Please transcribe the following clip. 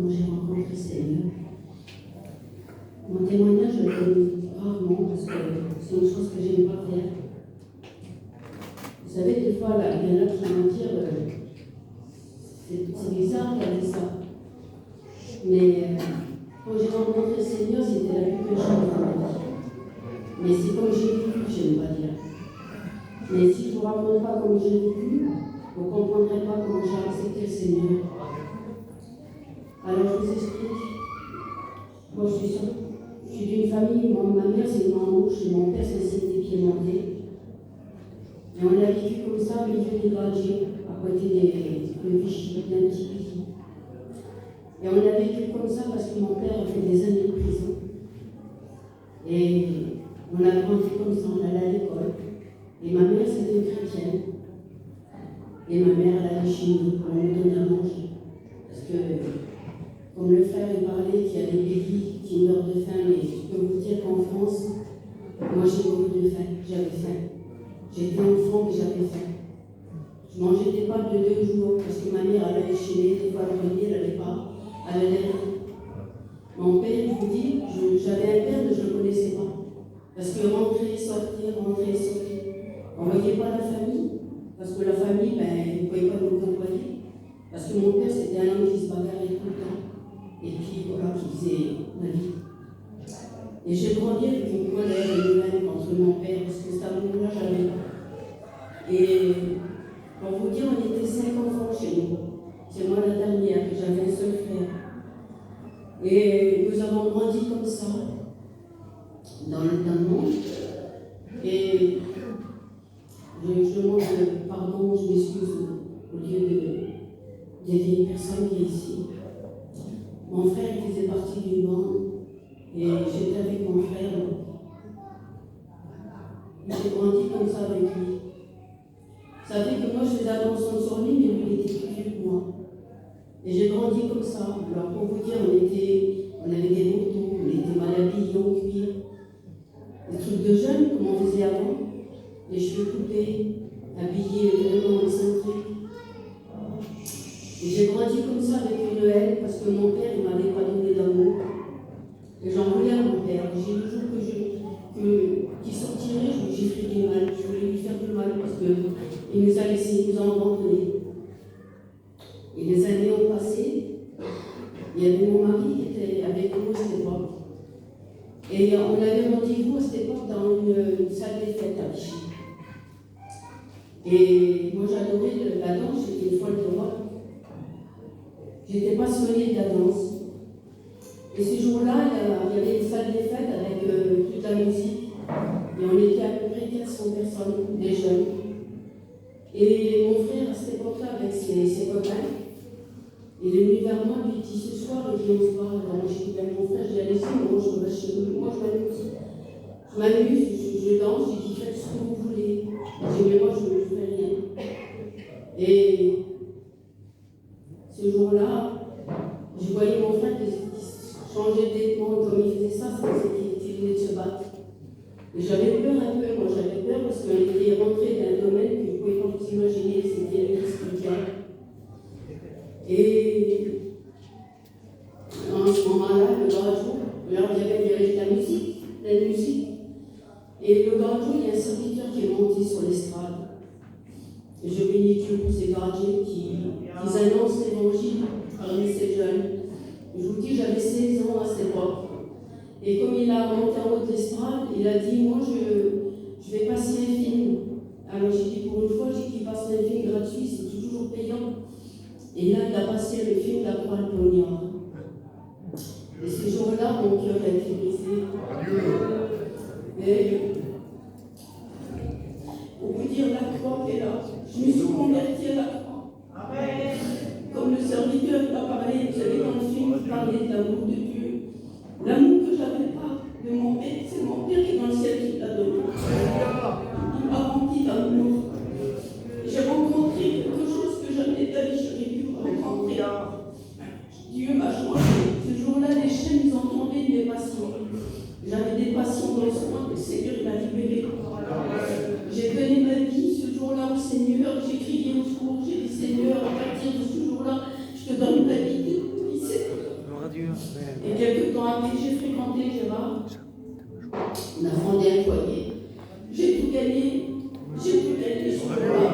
comment j'ai rencontré le Seigneur. Mon témoignage, je le donne rarement parce que c'est une chose que j'aime pas faire. Vous savez, des fois, là, il y en a qui vont dire c'est bizarre qu'elle dit ça. Mais quand j'ai rencontré le Seigneur, c'était la plus belle chose de ma vie. Mais c'est comme j'ai vécu, je n'aime pas dire. Mais si je ne vous raconte pas comme j'ai vécu, vous ne comprendrez pas comment j'ai accepté le Seigneur. Alors je vous explique. Moi je suis d'une famille, ma mère c'est une embauche et mon père c'est des piémontais. Et on a vécu comme ça au milieu des gradiers, à côté de Vichy, d'un petit pays. Et on a vécu comme ça parce que mon père a fait des années de prison. Et on a grandi comme ça, on allait à l'école. Et ma mère c'était une chrétienne. Et ma mère elle allait chez nous pour nous donner à manger. Parce que, comme le frère il parlait qu'il y a des pays qui meurent de faim, mais je peux vous dire qu'en France, moi j'ai beaucoup de faim, j'avais faim. J'étais enfant et j'avais faim. Je mangeais des pâtes de 2 jours parce que ma mère elle allait chez nous, des fois elle revenait, elle n'allait pas, elle allait rien. Mon père, je vous dis, j'avais un père mais je ne le connaissais pas. Parce que rentrer, sortir, on ne voyait pas la famille. Parce que la famille, il ne pouvait pas nous côtoyer. Parce que mon père, c'était un homme qui se bagarrait tout le temps. Et puis, voilà, qui faisait la vie. Et j'ai grandi avec une colère humaine contre mon père, parce que cet amour-là, j'avais pas. Et pour vous dire, on était 5 enfants chez nous. C'est moi la dernière, que j'avais un seul frère. Et nous avons grandi comme ça, dans le monde. Et je demande pardon, je m'excuse au lieu d'aider une personne qui est ici. Mon frère faisait partie d'une bande et j'étais avec mon frère. J'ai grandi comme ça avec lui. Ça fait que moi je faisais attention sur lui, mais lui il était plus vieux que moi. Et j'ai grandi comme ça. Alors pour vous dire, on avait des motos, on était mal habillés en cuir. Des trucs de jeunes, comme on faisait avant. Les cheveux coupés, habillés vraiment excentriques. Et j'ai grandi comme ça avec une haine parce que mon père ne m'avait pas donné d'amour. Et j'en voulais à mon père. J'ai toujours qu'il sortirait, j'ai fait du mal. Je voulais lui faire du mal parce qu'il nous a laissés, il nous a abandonnés. Et les années ont passé. Il y avait mon mari qui était avec nous à cette époque. Et on avait rendez-vous à cette époque dans une salle des fêtes à Vichy. Et moi j'adorais la danse, j'étais une folle de rock. J'étais passionnée de la danse. Et ce jour-là, il y avait une salle des fêtes avec toute la musique. Et on était à peu près 400 personnes, des jeunes. Et mon frère, à cette époque-là, avec ses copains, il est venu vers moi, il dit ce soir, il dit on se parle. Alors j'ai dit mon frère, j'ai allé-y, moi je vais chez nous, moi je m'amuse. Je m'amuse, je danse, j'ai dit faites ce que vous voulez. J'ai dit mais moi je ne fais rien. Et ce jour-là, je voyais mon frère qui changeait de vêtements, comme il faisait ça, c'était qu'il venait de se battre. Et j'avais peur un peu, moi j'avais peur parce qu'on était rentré dans un domaine que vous ne pouvez pas vous imaginer, c'était le spirituel. Et en ce moment-là, le grand jour, alors il y avait de la musique. Et le grand jour, il y a un serviteur qui est monté sur l'estrade. Et je bénis Dieu pour ces gardiens qui annoncent l'évangile parmi ces jeunes. Je vous dis, j'avais 16 ans à cette époque. Et comme il a monté en haut de l'estrade, il a dit, moi je vais passer un film. Alors j'ai dit, pour une fois, j'ai dit, passe un film gratuit, c'est toujours payant. Et là, il a passé le film La Croix le Poignard. Et ce jour-là, mon cœur a été brisé. Et pour vous dire, la croix est là. Je me suis convertie à la croix. Comme le serviteur a parlé, vous savez, dans le film, il parlait de l'amour de Dieu. L'amour que je n'avais pas de mon père, c'est mon père qui est dans le ciel qui l'a donné. Il m'a rempli d'amour. J'ai rencontré quelque chose que jamais de la vie j'aurais pu rencontrer. Dieu m'a changé. Ce jour-là, les chaînes, ils ont tombé de mes passions. J'avais des passions dans ce monde, le Seigneur m'a libéré. J'ai donné ma vie ce jour-là au Seigneur. J'ai crié au secours. J'ai dit, Seigneur, à partir de ce jour-là, je te donne ma vie. quelques temps après, j'ai fréquenté Gérard. On a fondé un foyer. J'ai tout gagné. J'ai tout gagné sur le